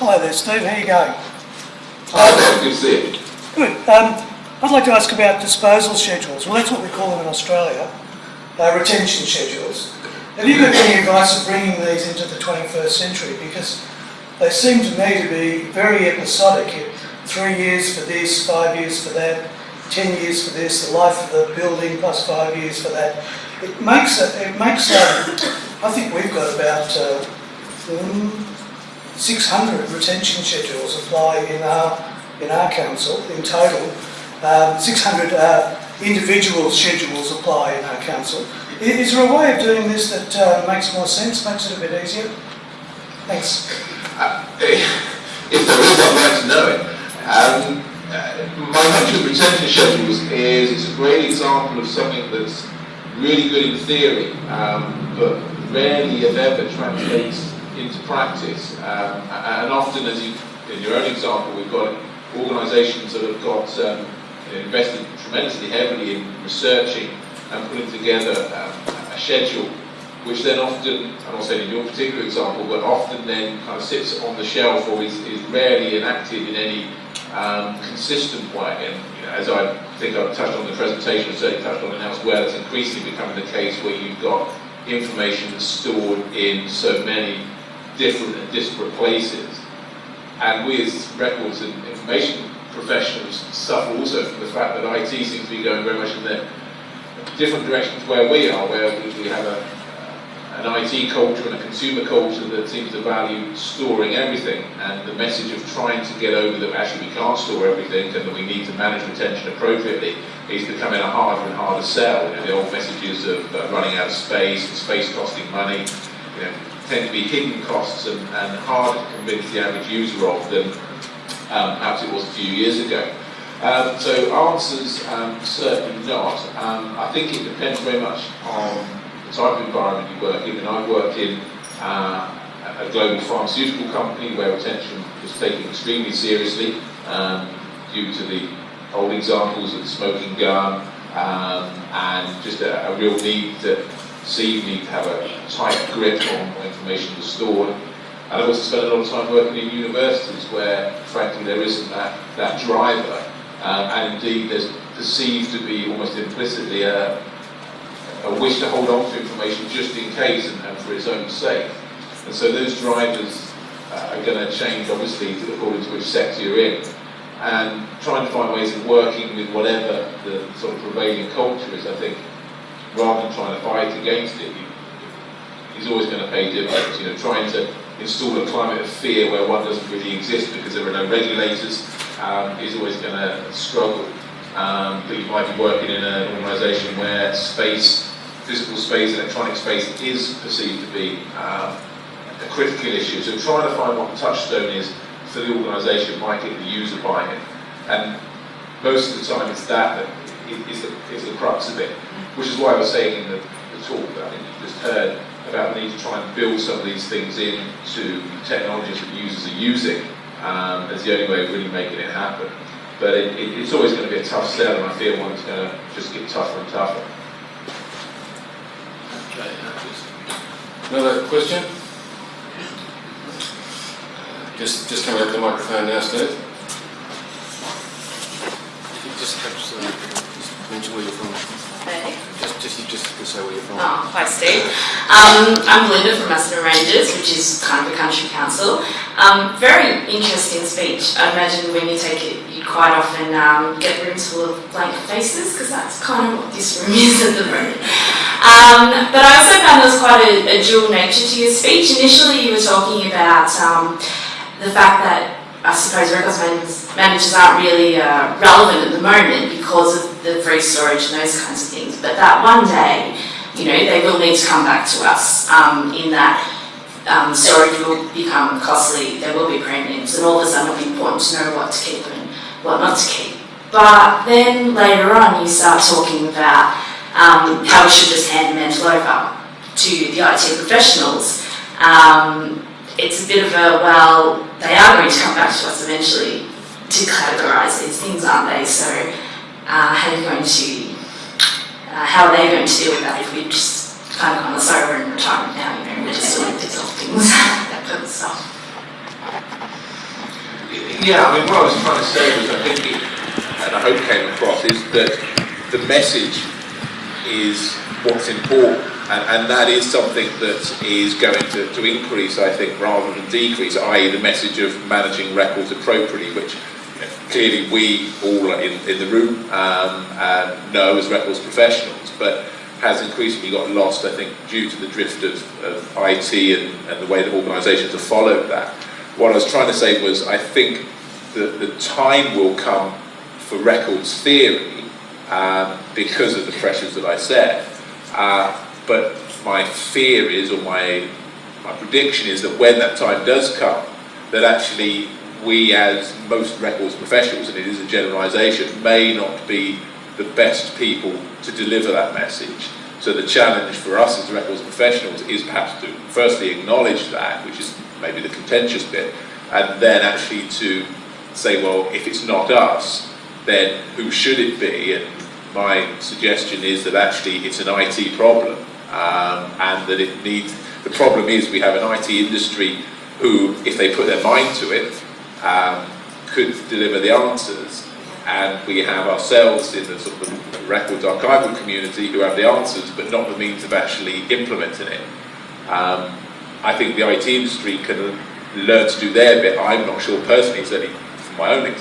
Hello there, Steve. How are you going? Hi, good to see you. Good. I'd like to ask about disposal schedules. Well, that's what we call them in Australia, retention schedules. Have you got any advice of bringing these into the 21st century? Because they seem to me to be very episodic. 3 years for this, 5 years for that, 10 years for this, the life of the building plus 5 years for that. It makes I think we've got about 600 retention schedules apply in our council in total. 600 individual schedules apply in our council. Is there a way of doing this that makes more sense, makes it a bit easier? Thanks. If there is, I'd like to know it. My mention of retention schedules is it's a great example of something that's really good in theory, but rarely, if ever, translates into practice. And often, as you, in your own example, we've got organisations that have got invested tremendously heavily in researching and putting together a schedule, which then often, I'm not saying in your particular example, but often then kind of sits on the shelf or is rarely enacted in any consistent way. And as I think I've touched on in the presentation, I've certainly touched on it elsewhere, that's increasingly becoming the case where you've got information that's stored in so many different and disparate places. And we as records and information professionals suffer also from the fact that IT seems to be going very much in the different directions where we are, where we have an IT culture and a consumer culture that seems to value storing everything, and the message of trying to get over that actually we can't store everything and that we need to manage retention appropriately is becoming a harder and harder sell. The old messages of running out of space and space costing money tend to be hidden costs and harder to convince the average user of than perhaps it was a few years ago. So answers, certainly not. I think it depends very much on the type of environment you work in. And I've worked in a global pharmaceutical company where retention was taken extremely seriously due to the old examples of the smoking gun and just a real need to have a tight grip on what information was stored. And I've also spent a lot of time working in universities where, frankly, there isn't that driver. And indeed, there's perceived to be almost implicitly a wish to hold on to information just in case and for its own sake. And so those drivers are going to change, obviously, according to which sector you're in. And trying to find ways of working with whatever the sort of prevailing culture is, I think, rather than trying to fight against it, is always going to pay dividends. Trying to install a climate of fear where one doesn't really exist because there are no regulators is always going to struggle. But you might be working in an organisation where physical space, electronic space is perceived to be a critical issue. So trying to find what the touchstone is for the organisation might get the user buy-in. And most of the time it's that is the crux of it. Which is why I was saying in the talk that I think you just heard about the need to try and build some of these things into technologies that users are using as the only way of really making it happen. But it's always going to be a tough sell, and I feel one's going to just get tougher and tougher. Okay, another question? Just coming up to the microphone now, Steve. Just mention where you're from. Hey. Just to say where you're from. Oh, hi Steve. I'm Belinda from Macedon Rangers, which is kind of a country council. Very interesting speech. I imagine when you take it, you quite often get rooms full of blank faces, because that's kind of what this room is at the moment. But I also found there was quite a dual nature to your speech. Initially you were talking about the fact that I suppose records managers aren't really relevant at the moment because of the free storage and those kinds of things. But that one day, they will need to come back to us in that storage will become costly, there will be premiums, and all of a sudden it'll be important to know what to keep and what not to keep. But then later on you start talking about how we should just hand the mantle over to the IT professionals. It's a bit of a, they are going to come back to us eventually to categorise these things, aren't they? So how are they going to deal with that if we just kind of gone sober in retirement now, we're just doing these old things, that kind of stuff. Yeah, I mean, what I was trying to say was, I think, and I hope came across, is that the message is what's important, and that is something that is going to increase, I think, rather than decrease, i.e. the message of managing records appropriately, which clearly we all in the room know as records professionals, but has increasingly got lost, I think, due to the drift of IT and the way that organisations have followed that. What I was trying to say was, I think that the time will come for records theory because of the pressures that I said. But my fear is, or my prediction is, that when that time does come, that actually we, as most records professionals, and it is a generalisation, may not be the best people to deliver that message. So the challenge for us as records professionals is perhaps to firstly acknowledge that, which is maybe the contentious bit, and then actually to say, well, if it's not us, then who should it be? And my suggestion is that actually it's an IT problem, and that it needs, the problem is we have an IT industry who, if they put their mind to it, could deliver the answers, and we have ourselves in the sort of records archival community who have the answers but not the means of actually implementing it. I think the IT industry can learn to do their bit. I'm not sure personally, certainly from my own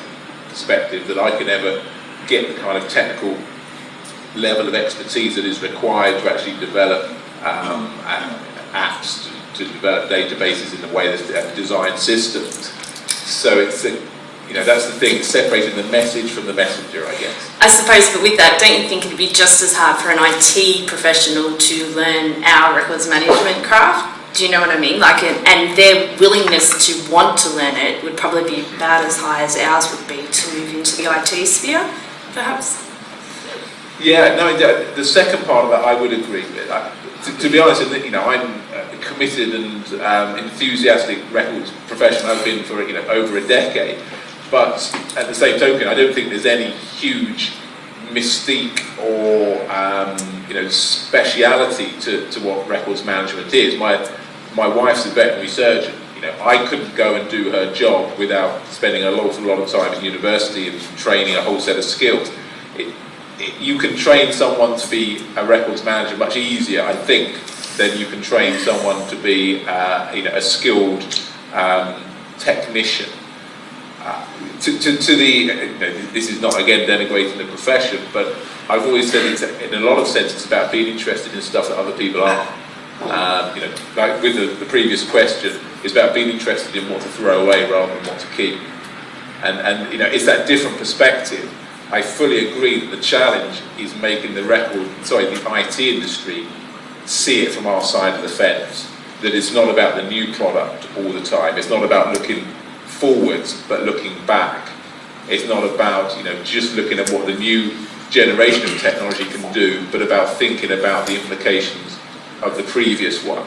perspective, that I can ever get the kind of technical level of expertise that is required to actually develop apps, to develop databases in the way that design systems. So it's that's the thing, separating the message from the messenger, I guess. I suppose, but with that, don't you think it'd be just as hard for an IT professional to learn our records management craft? Do you know what I mean? And their willingness to want to learn it would probably be about as high as ours would be to move into the IT sphere, perhaps? Yeah, no, the second part of that I would agree with. To be honest, I'm a committed and enthusiastic records professional. I've been for over a decade. But at the same token, I don't think there's any huge mystique or speciality to what records management is. My wife's a veterinary surgeon. I couldn't go and do her job without spending an awful lot of time in university and training a whole set of skills. You can train someone to be a records manager much easier, I think, than you can train someone to be a skilled technician. This is not, again, denigrating the profession, but I've always said in a lot of sense it's about being interested in stuff that other people aren't. Like with the previous question, it's about being interested in what to throw away rather than what to keep. And it's that different perspective. I fully agree that the challenge is making the IT industry see it from our side of the fence. That it's not about the new product all the time. It's not about looking forwards but looking back. It's not about just looking at what the new generation of technology can do, but about thinking about the implications of the previous one.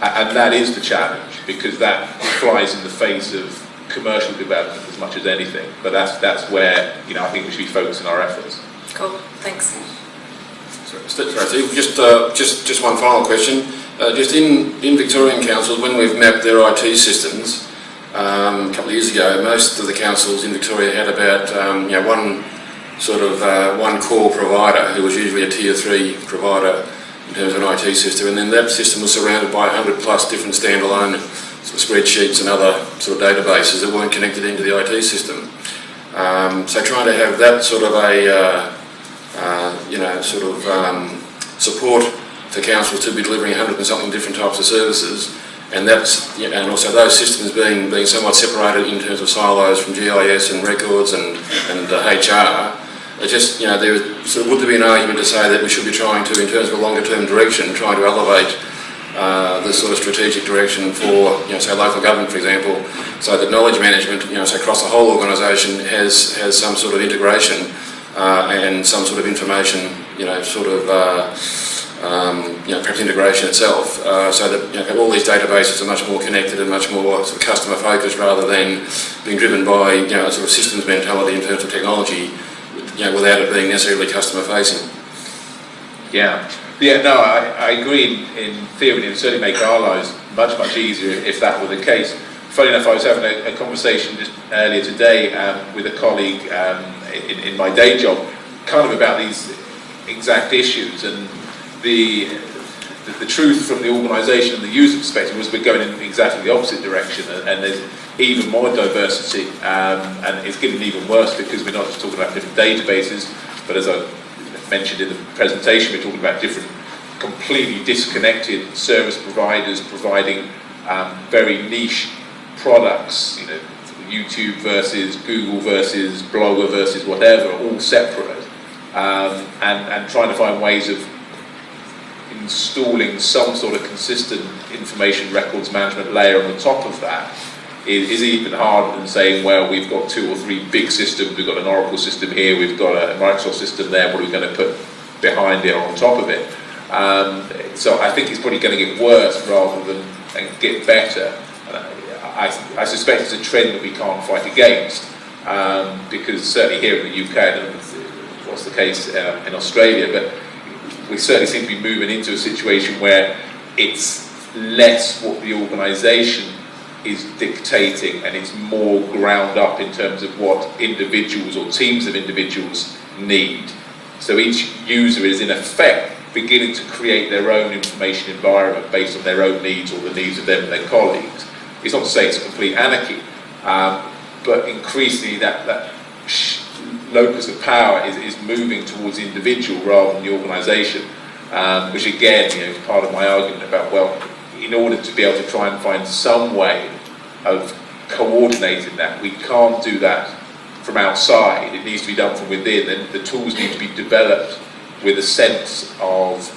And that is the challenge, because that flies in the face of commercial development as much as anything. But that's where I think we should be focusing our efforts. Cool, thanks. Sorry, Steve, just one final question. Just in Victorian councils, when we've mapped their IT systems, a couple of years ago, most of the councils in Victoria had about one core provider who was usually a tier 3 provider in terms of an IT system, and then that system was surrounded by 100 plus different standalone spreadsheets and other sort of databases that weren't connected into the IT system. So trying to have that sort of support for councils to be delivering 100 and something different types of services, and and also those systems being somewhat separated in terms of silos from GIS and records and HR. There would there be an argument to say that we should be trying to, in terms of a longer term direction, trying to elevate the sort of strategic direction for say local government, for example, so that knowledge management say across the whole organisation has some sort of integration and some sort of information perhaps integration itself, so that all these databases are much more connected and much more sort of customer focused, rather than being driven by sort of systems mentality in terms of technology, without it being necessarily customer facing. I agree in theory. It would certainly make our lives much easier if that were the case. funny enough, I was having a conversation just earlier today with a colleague in my day job, kind of about these exact issues, and the truth from the organisation and the user perspective was we're going in exactly the opposite direction, and there's even more diversity, and it's getting even worse because we're not just talking about different databases, but as I mentioned in the presentation, we're talking about different completely disconnected service providers providing very niche products, you know, YouTube versus Google versus Blogger versus whatever, all separate, and trying to find ways of installing some sort of consistent information records management layer on the top of that is even harder than saying, well, we've got 2 or 3 big systems, we've got an Oracle system here, we've got a Microsoft system there, what are we going to put behind it or on top of it? So I think it's probably going to get worse rather than get better. I suspect it's a trend that we can't fight against, because certainly here in the UK, I don't know what's the case in Australia, but we certainly seem to be moving into a situation where it's less what the organisation is dictating and it's more ground up in terms of what individuals or teams of individuals need. So each user is in effect beginning to create their own information environment based on their own needs or the needs of them and their colleagues. It's not to say it's a complete anarchy, but increasingly that locus of power is moving towards the individual rather than the organisation, which again, you know, is part of my argument about, well, in order to be able to try and find some way of coordinating that, we can't do that from outside, it needs to be done from within, and the tools need to be developed with a sense of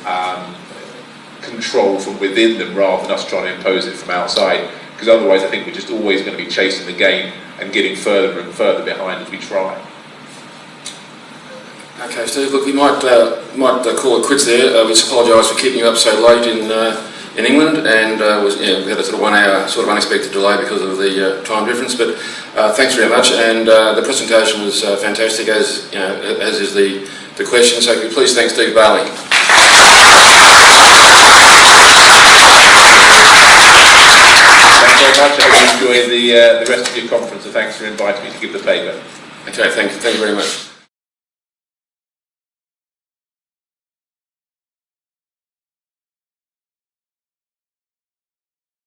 control from within them rather than us trying to impose it from outside, because otherwise I think we're just always going to be chasing the game and getting further and further behind as we try. Okay, Steve, look, we might call it quits there. We just apologise for keeping you up so late in England, and we had a sort of 1 hour sort of unexpected delay because of the time difference, but thanks very much, and the presentation was fantastic, as you know, as is the question, so could you please thank Steve Bailey. Thanks very much. I hope you enjoy the rest of your conference, so thanks for inviting me to give the paper. Okay, thank you very much.